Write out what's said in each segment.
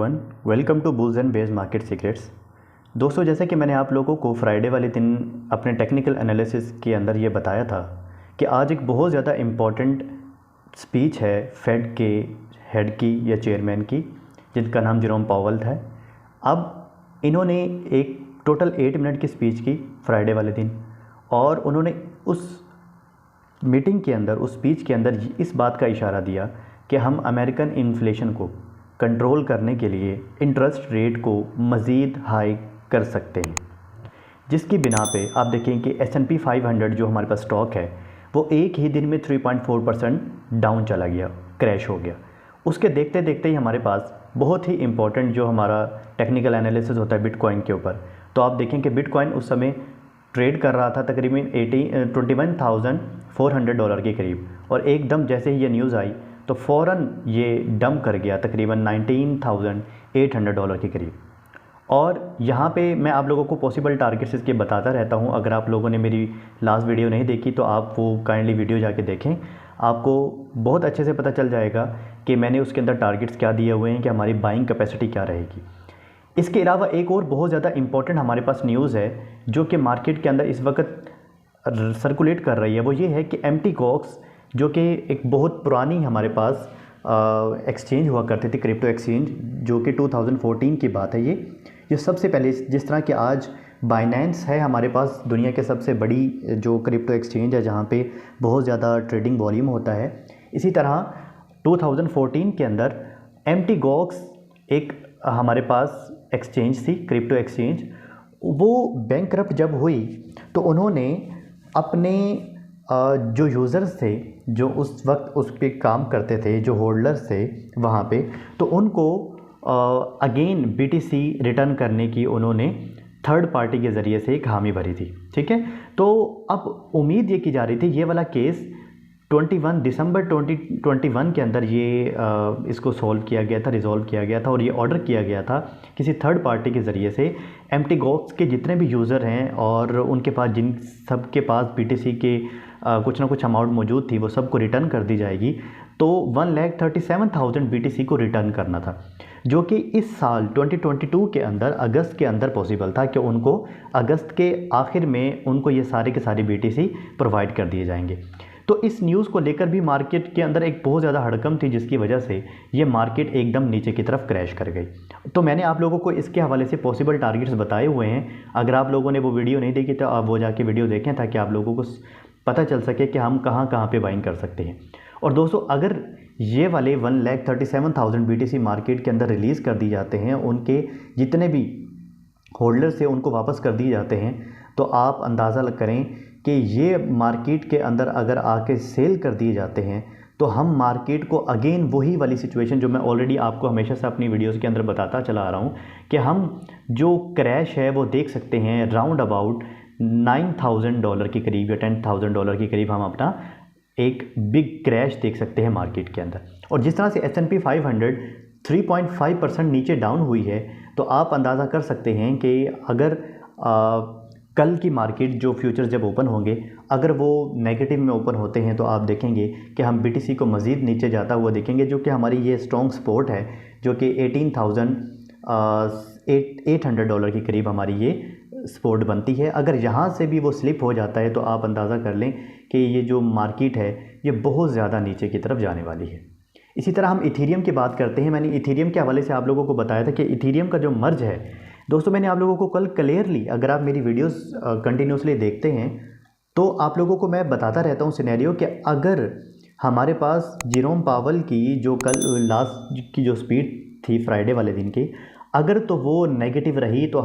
Everyone, welcome to bulls and bears market secrets. दोस्तों, जैसे कि मैंने आप लोगों को फ्राइडे वाले दिन अपने टेक्निकल एनालिसिस के अंदर ये बताया था कि आज एक बहुत ज़्यादा इम्पॉर्टेंट स्पीच है फेड के हेड की या चेयरमैन की, जिनका नाम जेरोम पावेल है। अब इन्होंने एक टोटल 8 मिनट की स्पीच की फ्राइडे वाले दिन, और उन्होंने उस मीटिंग के अंदर, उस स्पीच के अंदर इस बात का इशारा दिया कि हम अमेरिकन इन्फ्लेशन को कंट्रोल करने के लिए इंटरेस्ट रेट को मज़ीद हाई कर सकते हैं, जिसकी बिना पे आप देखें कि S&P 500 जो हमारे पास स्टॉक है वो एक ही दिन में 3.4% डाउन चला गया, क्रैश हो गया। उसके देखते देखते ही हमारे पास बहुत ही इम्पॉर्टेंट जो हमारा टेक्निकल एनालिसिस होता है बिटकॉइन के ऊपर, तो आप देखें कि बिटकॉइन उस समय ट्रेड कर रहा था तकरीबन $21,400 के करीब, और एकदम जैसे ही ये न्यूज़ आई तो फ़ौरन ये डंप कर गया तकरीबन $19,800 के करीब। और यहाँ पे मैं आप लोगों को पॉसिबल टारगेट्स इसके बताता रहता हूँ। अगर आप लोगों ने मेरी लास्ट वीडियो नहीं देखी तो आप वो काइंडली वीडियो जाके देखें, आपको बहुत अच्छे से पता चल जाएगा कि मैंने उसके अंदर टारगेट्स क्या दिए हुए हैं, कि हमारी बाइंग कैपेसिटी क्या रहेगी। इसके अलावा एक और बहुत ज़्यादा इंपॉर्टेंट हमारे पास न्यूज़ है जो कि मार्केट के अंदर इस वक्त सर्कुलेट कर रही है। वो ये है कि MTGOX, जो कि एक बहुत पुरानी हमारे पास एक्सचेंज हुआ करती थी, क्रिप्टो एक्सचेंज, जो कि 2014 की बात है। ये सबसे पहले, जिस तरह कि आज बाइनेंस है हमारे पास दुनिया के सबसे बड़ी जो क्रिप्टो एक्सचेंज है जहाँ पे बहुत ज़्यादा ट्रेडिंग वॉल्यूम होता है, इसी तरह 2014 के अंदर MTGOX एक हमारे पास एक्सचेंज थी, क्रिप्टो एक्सचेंज। वो बैंकरप्ट जब हुई तो उन्होंने अपने जो यूज़र्स थे, जो उस वक्त उस पर काम करते थे, जो होल्डर्स थे वहाँ पे, तो उनको अगेन BTC रिटर्न करने की उन्होंने थर्ड पार्टी के ज़रिए से एक हामी भरी थी। ठीक है, तो अब उम्मीद ये की जा रही थी ये वाला केस 21 दिसंबर 2021 के अंदर ये इसको सॉल्व किया गया था, रिज़ॉल्व किया गया था, और ये ऑर्डर किया गया था किसी थर्ड पार्टी के ज़रिए से MTGOX के जितने भी यूज़र हैं और उनके पास, जिन सब के पास BTC के कुछ ना कुछ अमाउंट मौजूद थी, वो सबको रिटर्न कर दी जाएगी। तो 1,37,000 BTC को रिटर्न करना था, जो कि इस साल 2022 के अंदर, अगस्त के अंदर पॉसिबल था कि उनको अगस्त के आखिर में उनको ये सारे के सारे BTC प्रोवाइड कर दिए जाएंगे। तो इस न्यूज़ को लेकर भी मार्केट के अंदर एक बहुत ज़्यादा हड़कंप थी, जिसकी वजह से ये मार्केट एकदम नीचे की तरफ क्रैश कर गई। तो मैंने आप लोगों को इसके हवाले से पॉसिबल टारगेट्स बताए हुए हैं। अगर आप लोगों ने वो वीडियो नहीं देखी तो आप वो जाके वीडियो देखें, ताकि आप लोगों को पता चल सके कि हम कहाँ कहाँ पे बाइंग कर सकते हैं। और दोस्तों, अगर ये वाले 1,37,000 BTC मार्केट के अंदर रिलीज़ कर दिए जाते हैं, उनके जितने भी होल्डर्स थे उनको वापस कर दिए जाते हैं, तो आप अंदाज़ा करें कि ये मार्केट के अंदर अगर आके सेल कर दिए जाते हैं तो हम मार्केट को अगेन वही वाली सिचुएशन जो मैं ऑलरेडी आपको हमेशा से अपनी वीडियोस के अंदर बताता चला आ रहा हूँ कि हम जो क्रैश है वो देख सकते हैं राउंड अबाउट $9,000 के करीब या $10,000 के करीब हम अपना एक बिग क्रैश देख सकते हैं मार्केट के अंदर। और जिस तरह से S&P 500 3.5% नीचे डाउन हुई है, तो आप अंदाज़ा कर सकते हैं कि अगर कल की मार्केट जो फ्यूचर्स जब ओपन होंगे, अगर वो नेगेटिव में ओपन होते हैं तो आप देखेंगे कि हम BTC को मज़ीद नीचे जाता हुआ देखेंगे, जो कि हमारी ये स्ट्रॉन्ग सपोर्ट है, जो कि $18,800 के करीब हमारी ये सपोर्ट बनती है। अगर यहाँ से भी वो स्लिप हो जाता है तो आप अंदाज़ा कर लें कि ये जो मार्केट है ये बहुत ज़्यादा नीचे की तरफ जाने वाली है। इसी तरह हम इथेरियम की बात करते हैं। मैंने इथेरियम के हवाले से आप लोगों को बताया था कि इथेरियम का जो मर्ज है, दोस्तों, मैंने आप लोगों को कल क्लियरली, अगर आप मेरी वीडियोस कंटिन्यूसली देखते हैं तो आप लोगों को मैं बताता रहता हूँ सिनेरियो कि अगर हमारे पास जेरोम पावेल की जो कल लास्ट की जो स्पीच थी फ्राइडे वाले दिन की, अगर तो वो नेगेटिव रही तो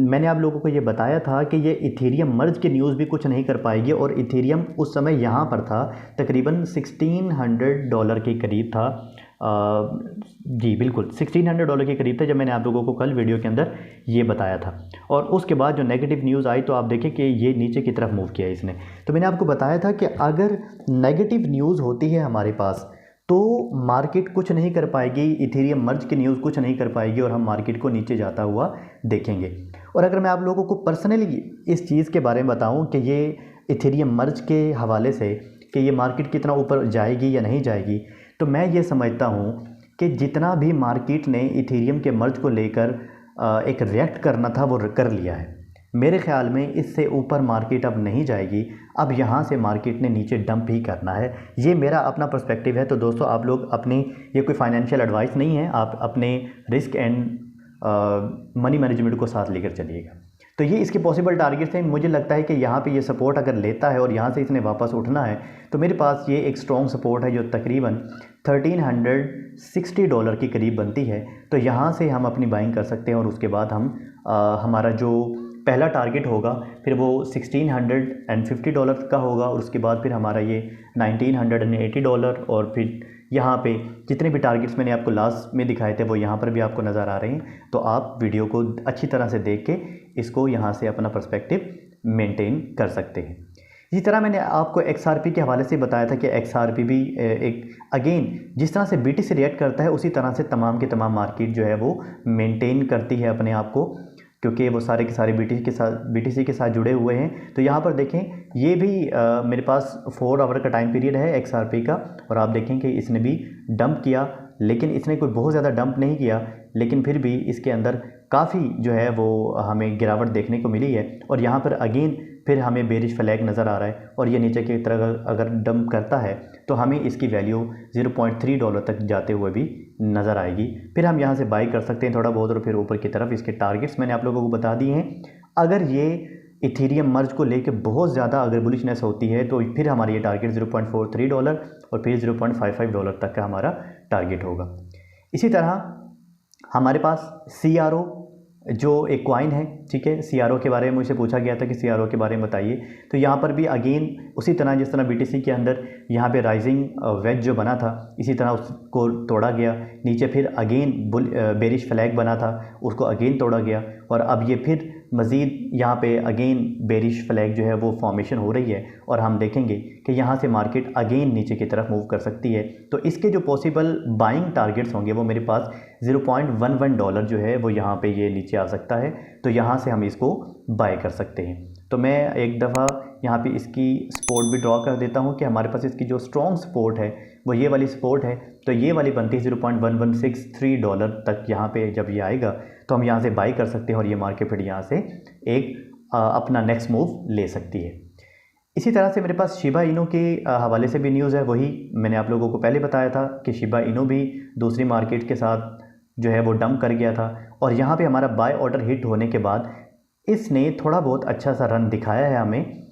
मैंने आप लोगों को ये बताया था कि ये इथेरियम मर्ज की न्यूज़ भी कुछ नहीं कर पाएगी। और इथेरियम उस समय यहाँ पर था तकरीबन $1,600 के करीब था। जी बिल्कुल, $1,600 के करीब था जब मैंने आप लोगों को कल वीडियो के अंदर ये बताया था। और उसके बाद जो नेगेटिव न्यूज़ आई तो आप देखें कि ये नीचे की तरफ मूव किया इसने। तो मैंने आपको बताया था कि अगर नेगेटिव न्यूज़ होती है हमारे पास तो मार्केट कुछ नहीं कर पाएगी, इथेरियम मर्ज की न्यूज़ कुछ नहीं कर पाएगी, और हम मार्केट को नीचे जाता हुआ देखेंगे। और अगर मैं आप लोगों को पर्सनली इस चीज़ के बारे में बताऊं कि ये इथेरियम मर्ज के हवाले से कि ये मार्केट कितना ऊपर जाएगी या नहीं जाएगी, तो मैं ये समझता हूँ कि जितना भी मार्केट ने इथेरियम के मर्ज को लेकर एक रिएक्ट करना था वो कर लिया है। मेरे ख्याल में इससे ऊपर मार्केट अब नहीं जाएगी, अब यहाँ से मार्केट ने नीचे डंप ही करना है। ये मेरा अपना पर्सपेक्टिव है। तो दोस्तों आप लोग अपनी, ये कोई फाइनेंशियल एडवाइस नहीं है, आप अपने रिस्क एंड मनी मैनेजमेंट को साथ लेकर चलिएगा। तो ये इसके पॉसिबल टारगेट्स हैं। मुझे लगता है कि यहाँ पे ये सपोर्ट अगर लेता है और यहाँ से इसने वापस उठना है तो मेरे पास ये एक स्ट्रॉन्ग सपोर्ट है जो तकरीबन $1360 के करीब बनती है। तो यहाँ से हम अपनी बाइंग कर सकते हैं और उसके बाद हम हमारा जो पहला टारगेट होगा फिर वो $1650 का होगा और उसके बाद फिर हमारा ये $1980 और फिर यहाँ पे जितने भी टारगेट्स मैंने आपको लास्ट में दिखाए थे वो यहाँ पर भी आपको नज़र आ रहे हैं। तो आप वीडियो को अच्छी तरह से देख के इसको यहाँ से अपना पर्सपेक्टिव मेंटेन कर सकते हैं। इसी तरह मैंने आपको XRP के हवाले से बताया था कि XRP भी एक अगेन जिस तरह से BTC रिएक्ट करता है उसी तरह से तमाम के तमाम मार्केट जो है वो मेंटेन करती है अपने आप को, क्योंकि वो सारे के सारे BTC के साथ जुड़े हुए हैं। तो यहाँ पर देखें ये भी मेरे पास 4 आवर का टाइम पीरियड है XRP का और आप देखें कि इसने भी डंप किया, लेकिन इसने कोई बहुत ज़्यादा डंप नहीं किया, लेकिन फिर भी इसके अंदर काफ़ी जो है वो हमें गिरावट देखने को मिली है। और यहाँ पर अगेन फिर हमें बेरिश फ्लैग नज़र आ रहा है और ये नीचे की तरफ अगर डंप करता है तो हमें इसकी वैल्यू $0.3 तक जाते हुए भी नज़र आएगी। फिर हम यहाँ से बाई कर सकते हैं थोड़ा बहुत और फिर ऊपर की तरफ इसके टारगेट्स मैंने आप लोगों को बता दिए हैं। अगर ये इथेरियम मर्ज को लेकर बहुत ज़्यादा अगर बुलिशनेस होती है तो फिर हमारा ये टारगेट $0.43 और फिर $0.55 तक का हमारा टारगेट होगा। इसी तरह हमारे पास CRO जो एक कॉइन है, ठीक है, CRO के बारे में मुझसे पूछा गया था कि CRO के बारे में बताइए। तो यहाँ पर भी अगेन उसी तरह जिस तरह BTC के अंदर यहाँ पे राइजिंग वेज जो बना था इसी तरह उसको तोड़ा गया, नीचे फिर अगेन बेरिश फ्लैग बना था उसको अगेन तोड़ा गया और अब ये फिर मज़ीद यहाँ पे अगेन बेरिश फ्लैग जो है वो फॉर्मेशन हो रही है और हम देखेंगे कि यहाँ से मार्केट अगेन नीचे की तरफ मूव कर सकती है। तो इसके जो पॉसिबल बाइंग टारगेट्स होंगे वो मेरे पास $0.11 जो है वो यहाँ पे ये नीचे आ सकता है, तो यहाँ से हम इसको बाय कर सकते हैं। तो मैं एक दफ़ा यहाँ पे इसकी सपोर्ट भी ड्रॉ कर देता हूँ कि हमारे पास इसकी जो स्ट्रॉन्ग सपोर्ट है वो ये वाली सपोर्ट है। तो ये वाली बनती है $0.1163 तक। यहाँ पे जब ये आएगा तो हम यहाँ से बाई कर सकते हैं और ये मार्केट फिर यहाँ से एक अपना नेक्स्ट मूव ले सकती है। इसी तरह से मेरे पास शिबा इनो के हवाले से भी न्यूज़ है। वही मैंने आप लोगों को पहले बताया था कि शिबा इनो भी दूसरी मार्केट के साथ जो है वो डंप कर गया था और यहाँ पे हमारा बाय ऑर्डर हिट होने के बाद इसने थोड़ा बहुत अच्छा सा रन दिखाया है हमें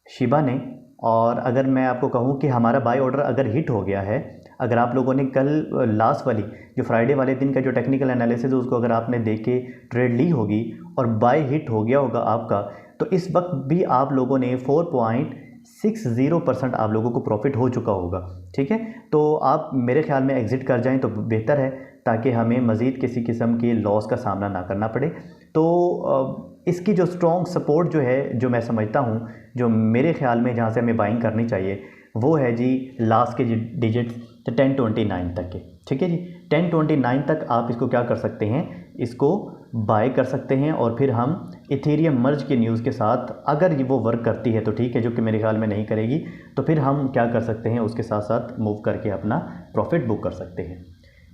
शिबा ने। और अगर मैं आपको कहूँ कि हमारा बाय ऑर्डर अगर हिट हो गया है, अगर आप लोगों ने कल लास्ट वाली जो फ्राइडे वाले दिन का जो टेक्निकल एनालिसिस है उसको अगर आपने देख के ट्रेड ली होगी और बाय हिट हो गया होगा आपका, तो इस वक्त भी आप लोगों ने 4.60% आप लोगों को प्रॉफिट हो चुका होगा, ठीक है। तो आप मेरे ख्याल में एग्ज़िट कर जाएं तो बेहतर है ताकि हमें मज़ीद किसी किस्म के लॉस का सामना ना करना पड़े। तो इसकी जो स्ट्रॉन्ग सपोर्ट जो है, जो मैं समझता हूँ, जो मेरे ख्याल में जहाँ से हमें बाइंग करनी चाहिए वो है जी लास्ट के डिजिट्स 1029 तक के, ठीक है जी। 1029 तक आप इसको क्या कर सकते हैं, इसको बाय कर सकते हैं और फिर हम इथेरियम मर्ज के न्यूज़ के साथ अगर वो वर्क करती है तो ठीक है, जो कि मेरे ख्याल में नहीं करेगी तो फिर हम क्या कर सकते हैं, उसके साथ साथ मूव करके अपना प्रॉफिट बुक कर सकते हैं।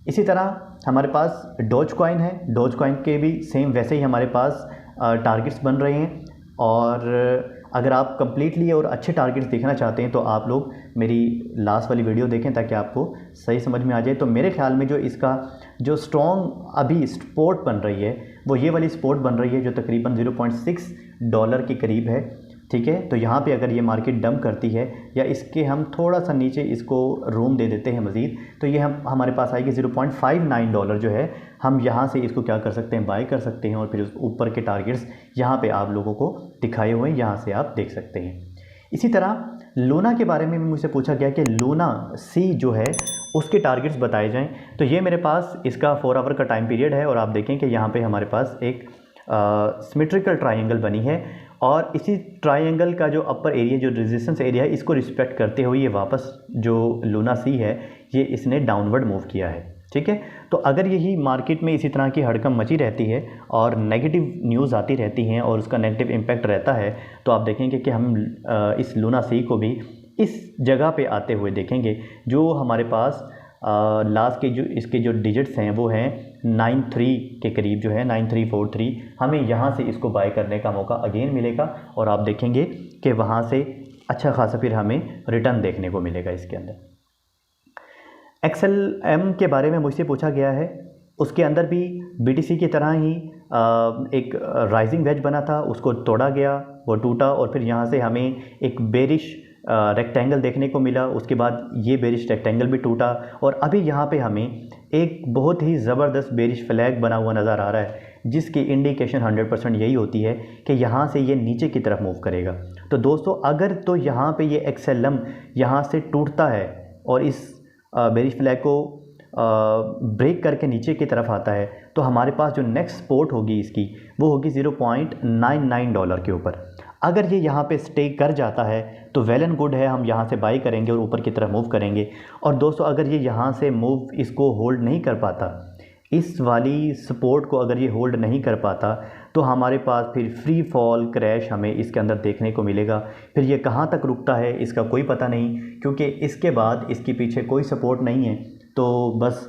इसी तरह हमारे पास डॉज कॉइन है। डॉज कॉइन के भी सेम वैसे ही हमारे पास टारगेट्स बन रहे हैं और अगर आप कम्प्लीटली और अच्छे टारगेट्स देखना चाहते हैं तो आप लोग मेरी लास्ट वाली वीडियो देखें ताकि आपको सही समझ में आ जाए। तो मेरे ख्याल में जो इसका जो स्ट्रॉन्ग अभी सपोर्ट बन रही है वो ये वाली सपोर्ट बन रही है जो तकरीबन $0.6 के करीब है, ठीक है। तो यहाँ पे अगर ये मार्केट डंप करती है या इसके हम थोड़ा सा नीचे इसको रूम दे देते हैं मज़ीद, तो ये हमारे पास आएगी $0.59 जो है, हम यहाँ से इसको क्या कर सकते हैं, बाय कर सकते हैं और फिर उस ऊपर के टारगेट्स यहाँ पे आप लोगों को दिखाए हुए हैं, यहाँ से आप देख सकते हैं। इसी तरह लूना के बारे में मुझसे पूछा गया कि लूना सी जो है उसके टारगेट्स बताए जाएँ। तो ये मेरे पास इसका 4 आवर का टाइम पीरियड है और आप देखें कि यहाँ पर हमारे पास एक सिमेट्रिकल ट्राइंगल बनी है और इसी ट्राइंगल का जो अपर एरिया, जो रेजिस्टेंस एरिया है, इसको रिस्पेक्ट करते हुए ये वापस जो लूना सी है ये इसने डाउनवर्ड मूव किया है, ठीक है। तो अगर यही मार्केट में इसी तरह की हड़कंप मची रहती है और नेगेटिव न्यूज़ आती रहती हैं और उसका नेगेटिव इम्पैक्ट रहता है तो आप देखेंगे कि हम इस लूना सी को भी इस जगह पे आते हुए देखेंगे जो हमारे पास लास्ट के जो इसके जो डिजिट्स हैं वो हैं 93 के करीब, जो है 9343। हमें यहाँ से इसको बाय करने का मौका अगेन मिलेगा और आप देखेंगे कि वहाँ से अच्छा खासा फिर हमें रिटर्न देखने को मिलेगा इसके अंदर। XLM के बारे में मुझसे पूछा गया है, उसके अंदर भी BTC की तरह ही एक राइजिंग वेज बना था, उसको तोड़ा गया, वो टूटा और फिर यहाँ से हमें एक बेरिश रेक्टेंगल देखने को मिला। उसके बाद ये बेरिश रेक्टेंगल भी टूटा और अभी यहाँ पे हमें एक बहुत ही ज़बरदस्त बेरिश फ्लैग बना हुआ नज़र आ रहा है, जिसकी इंडिकेशन 100% यही होती है कि यहाँ से ये नीचे की तरफ मूव करेगा। तो दोस्तों अगर तो यहाँ पे ये XLM यहाँ से टूटता है और इस बेरिश फ्लैग को ब्रेक करके नीचे की तरफ आता है, तो हमारे पास जो नेक्स्ट सपोर्ट होगी इसकी वो होगी $0.99 के ऊपर। अगर ये यहाँ पे स्टे कर जाता है तो वेल एंड गुड है, हम यहाँ से बाई करेंगे और ऊपर की तरफ मूव करेंगे। और दोस्तों अगर ये यहाँ से मूव इसको होल्ड नहीं कर पाता, इस वाली सपोर्ट को अगर ये होल्ड नहीं कर पाता, तो हमारे पास फिर फ्री फॉल क्रैश हमें इसके अंदर देखने को मिलेगा। फिर ये कहाँ तक रुकता है इसका कोई पता नहीं, क्योंकि इसके बाद इसके पीछे कोई सपोर्ट नहीं है। तो बस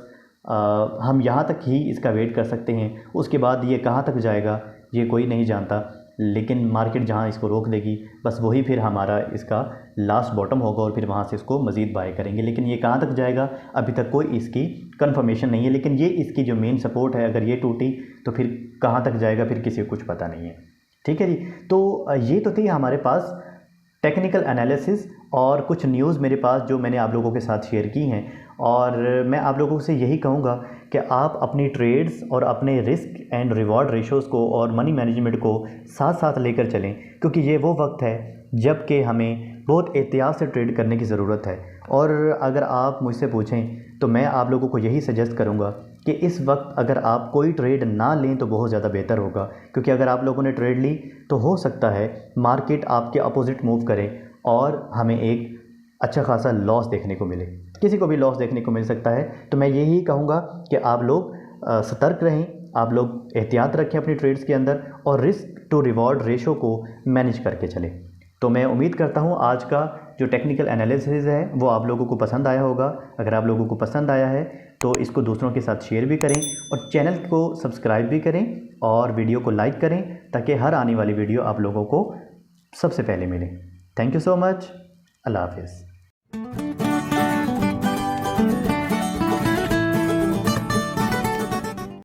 हम यहाँ तक ही इसका वेट कर सकते हैं, उसके बाद ये कहाँ तक जाएगा ये कोई नहीं जानता। लेकिन मार्केट जहाँ इसको रोक देगी बस वही फिर हमारा इसका लास्ट बॉटम होगा और फिर वहाँ से इसको मज़ीद बाय करेंगे। लेकिन ये कहाँ तक जाएगा अभी तक कोई इसकी कंफर्मेशन नहीं है। लेकिन ये इसकी जो मेन सपोर्ट है, अगर ये टूटी तो फिर कहाँ तक जाएगा फिर किसी को कुछ पता नहीं है। ठीक है जी, तो ये तो थी हमारे पास टेक्निकल एनालिसिस और कुछ न्यूज़ मेरे पास जो मैंने आप लोगों के साथ शेयर की हैं। और मैं आप लोगों से यही कहूँगा कि आप अपनी ट्रेड्स और अपने रिस्क एंड रिवॉर्ड रेशोज़ को और मनी मैनेजमेंट को साथ साथ लेकर चलें, क्योंकि ये वो वक्त है जब कि हमें बहुत एहतियात से ट्रेड करने की ज़रूरत है। और अगर आप मुझसे पूछें तो मैं आप लोगों को यही सजेस्ट करूँगा कि इस वक्त अगर आप कोई ट्रेड ना लें तो बहुत ज़्यादा बेहतर होगा, क्योंकि अगर आप लोगों ने ट्रेड ली तो हो सकता है मार्केट आपके अपोजिट मूव करे और हमें एक अच्छा खासा लॉस देखने को मिले। किसी को भी लॉस देखने को मिल सकता है। तो मैं यही कहूँगा कि आप लोग सतर्क रहें, आप लोग एहतियात रखें अपनी ट्रेड्स के अंदर और रिस्क टू रिवॉर्ड रेशो को मैनेज करके चलें। तो मैं उम्मीद करता हूँ आज का जो टेक्निकल एनालिसिस है वो आप लोगों को पसंद आया होगा। अगर आप लोगों को पसंद आया है तो इसको दूसरों के साथ शेयर भी करें और चैनल को सब्सक्राइब भी करें और वीडियो को लाइक करें, ताकि हर आने वाली वीडियो आप लोगों को सबसे पहले मिले। Thank you so much. Allah हाफिज़।